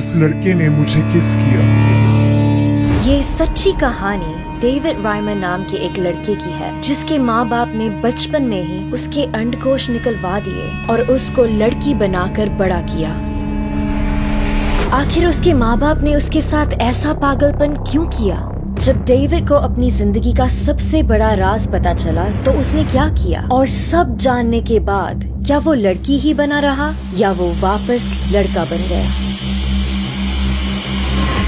इस लड़के ने मुझे किस किया। ये सच्ची कहानी डेविड राइमर नाम के एक लड़के की है, जिसके माँ बाप ने बचपन में ही उसके अंडकोश निकलवा दिए और उसको लड़की बनाकर बड़ा किया। आखिर उसके माँ बाप ने उसके साथ ऐसा पागलपन क्यों किया? जब डेविड को अपनी जिंदगी का सबसे बड़ा राज पता चला तो उसने क्या किया? और सब जानने के बाद क्या वो लड़की ही बना रहा या वो वापस लड़का बन गया?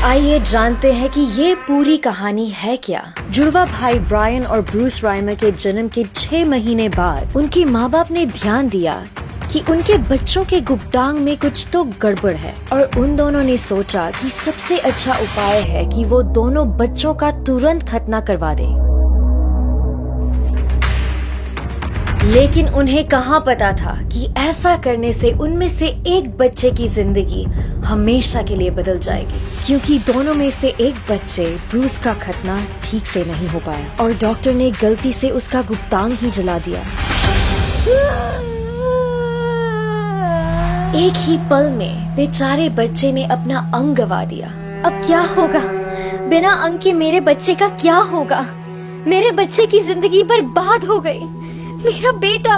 आइए जानते हैं कि ये पूरी कहानी है क्या। जुड़वा भाई ब्रायन और ब्रूस राइमर के जन्म के 6 महीने बाद उनके माँ बाप ने ध्यान दिया कि उनके बच्चों के गुप्तांग में कुछ तो गड़बड़ है और उन दोनों ने सोचा कि सबसे अच्छा उपाय है कि वो दोनों बच्चों का तुरंत खतना करवा दें। लेकिन उन्हें कहाँ पता था कि ऐसा करने से उनमें से एक बच्चे की जिंदगी हमेशा के लिए बदल जाएगी, क्योंकि दोनों में से एक बच्चे ब्रूस का खतना ठीक से नहीं हो पाया और डॉक्टर ने गलती से उसका गुप्तांग ही जला दिया। एक ही पल में बेचारे बच्चे ने अपना अंग गवा दिया। अब क्या होगा? बिना अंग के मेरे बच्चे का क्या होगा? मेरे बच्चे की जिंदगी बर्बाद हो गई, मेरा बेटा।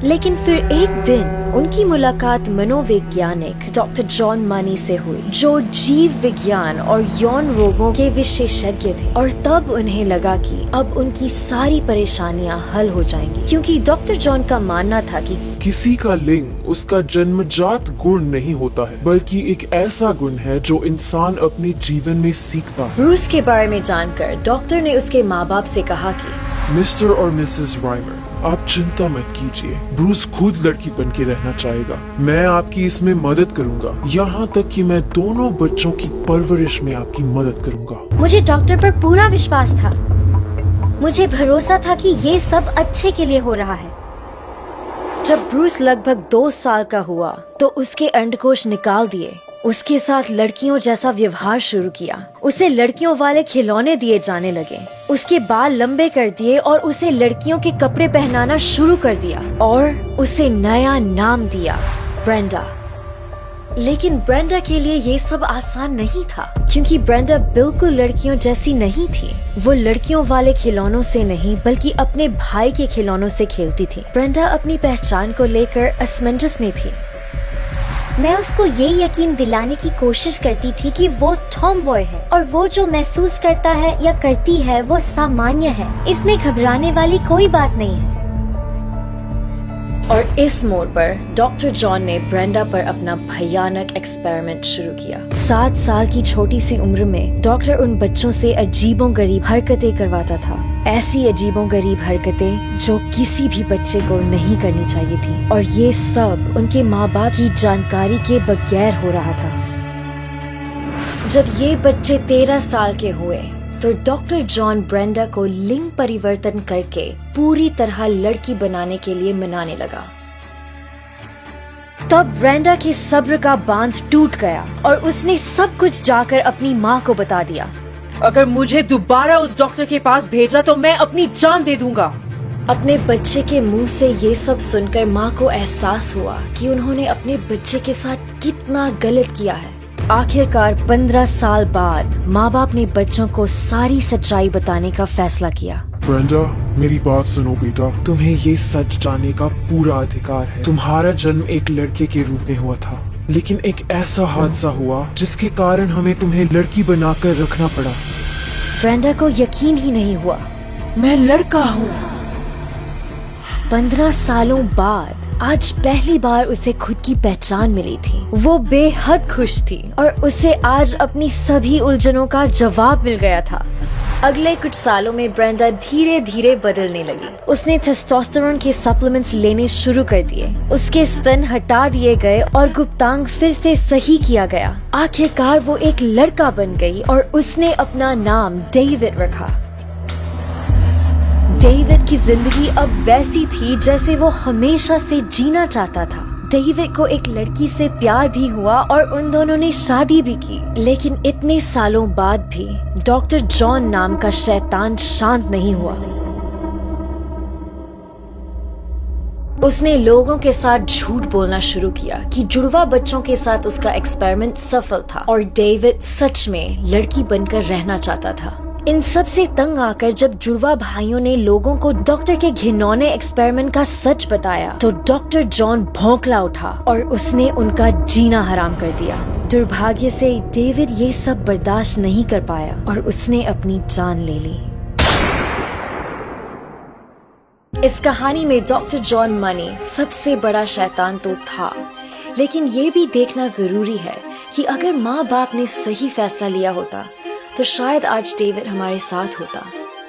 लेकिन फिर एक दिन उनकी मुलाकात मनोवैज्ञानिक डॉक्टर जॉन मनी से हुई, जो जीव विज्ञान और यौन रोगों के विशेषज्ञ थे। और तब उन्हें लगा कि अब उनकी सारी परेशानियां हल हो जाएंगी, क्योंकि डॉक्टर जॉन का मानना था कि किसी का लिंग उसका जन्मजात गुण नहीं होता है, बल्कि एक ऐसा गुण है जो इंसान अपने जीवन में सीखता है। ब्रूस के बारे में जानकर डॉक्टर ने उसके माँ बाप से कहा कि मिस्टर और मिसेस राइमर, आप चिंता मत कीजिए, ब्रूस खुद लड़की बन के रहना चाहेगा। मैं आपकी इसमें मदद करूंगा, यहाँ तक कि मैं दोनों बच्चों की परवरिश में आपकी मदद करूंगा। मुझे डॉक्टर पर पूरा विश्वास था। मुझे भरोसा था कि ये सब अच्छे के लिए हो रहा है। जब ब्रूस लगभग 2 साल का हुआ तो उसके अंडकोश निकाल दिए। उसके साथ लड़कियों जैसा व्यवहार शुरू किया। उसे लड़कियों वाले खिलौने दिए जाने लगे। उसके बाल लंबे कर दिए और उसे लड़कियों के कपड़े पहनाना शुरू कर दिया और उसे नया नाम दिया, ब्रेंडा। लेकिन ब्रेंडा के लिए ये सब आसान नहीं था, क्योंकि ब्रेंडा बिल्कुल लड़कियों जैसी नहीं थी। वो लड़कियों वाले खिलौनों से नहीं बल्कि अपने भाई के खिलौनों से खेलती थी। ब्रेंडा अपनी पहचान को लेकर असमंजस में थी। मैं उसको ये यकीन दिलाने की कोशिश करती थी कि वो टॉम बॉय है और वो जो महसूस करता है या करती है वो सामान्य है। इसमें घबराने वाली कोई बात नहीं है। और इस मोड़ पर डॉक्टर जॉन ने ब्रेंडा पर अपना भयानक एक्सपेरिमेंट शुरू किया। 7 साल की छोटी सी उम्र में डॉक्टर उन बच्चों से अजीबोगरीब हरकतें करवाता था। ऐसी अजीबोगरीब हरकतें जो किसी भी बच्चे को नहीं करनी चाहिए थी, और ये सब उनके माँ बाप की जानकारी के बगैर हो रहा था। जब ये बच्चे 13 साल के हुए तो डॉक्टर जॉन ब्रेंडा को लिंग परिवर्तन करके पूरी तरह लड़की बनाने के लिए मनाने लगा। तब ब्रेंडा के सब्र का बांध टूट गया और उसने सब कुछ जाकर अपनी माँ को बता दिया। अगर मुझे दोबारा उस डॉक्टर के पास भेजा तो मैं अपनी जान दे दूंगा। अपने बच्चे के मुंह से ये सब सुनकर माँ को एहसास हुआ कि उन्होंने अपने बच्चे के साथ कितना गलत किया है। आखिरकार 15 साल बाद माँ बाप ने बच्चों को सारी सच्चाई बताने का फैसला किया। ब्रेंडा, मेरी बात सुनो बेटा, तुम्हें ये सच जानने का पूरा अधिकार है। तुम्हारा जन्म एक लड़के के रूप में हुआ था, लेकिन एक ऐसा हादसा हुआ जिसके कारण हमें तुम्हें लड़की बनाकर रखना पड़ा। ब्रेंडा को यकीन ही नहीं हुआ। मैं लड़का हूँ। 15 सालों बाद आज पहली बार उसे खुद की पहचान मिली थी। वो बेहद खुश थी और उसे आज अपनी सभी उलझनों का जवाब मिल गया था। अगले कुछ सालों में ब्रेंडा धीरे धीरे बदलने लगी। उसने टेस्टोस्टेरोन के सप्लीमेंट्स लेने शुरू कर दिए। उसके स्तन हटा दिए गए और गुप्तांग फिर से सही किया गया। आखिरकार वो एक लड़का बन गई और उसने अपना नाम डेविड रखा। डेविड की जिंदगी अब वैसी थी जैसे वो हमेशा से जीना चाहता था। डेविड को एक लड़की से प्यार भी हुआ और उन दोनों ने शादी भी की। लेकिन इतने सालों बाद भी डॉक्टर जॉन नाम का शैतान शांत नहीं हुआ। उसने लोगों के साथ झूठ बोलना शुरू किया कि जुड़वा बच्चों के साथ उसका एक्सपेरिमेंट सफल था और डेविड सच में लड़की बनकर रहना चाहता था। इन सब से तंग आकर जब जुड़वा भाइयों ने लोगों को डॉक्टर के घिनौने एक्सपेरिमेंट का सच बताया तो डॉक्टर जॉन भौंकला उठा और उसने उनका जीना हराम कर दिया। दुर्भाग्य से डेविड ये सब बर्दाश्त नहीं कर पाया और उसने अपनी जान ले ली। इस कहानी में डॉक्टर जॉन मनी सबसे बड़ा शैतान तो था, लेकिन ये भी देखना जरूरी है कि अगर माँ बाप ने सही फैसला लिया होता तो शायद आज डेविड हमारे साथ होता।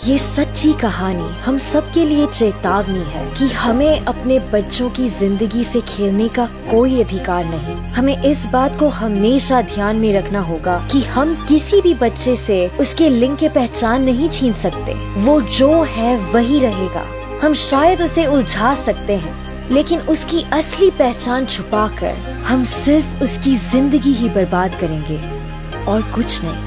ये सच्ची कहानी हम सब के लिए चेतावनी है कि हमें अपने बच्चों की जिंदगी से खेलने का कोई अधिकार नहीं। हमें इस बात को हमेशा ध्यान में रखना होगा कि हम किसी भी बच्चे से उसके लिंग की पहचान नहीं छीन सकते। वो जो है वही रहेगा। हम शायद उसे उलझा सकते हैं, लेकिन उसकी असली पहचान छुपाकर हम सिर्फ उसकी जिंदगी ही बर्बाद करेंगे और कुछ नहीं।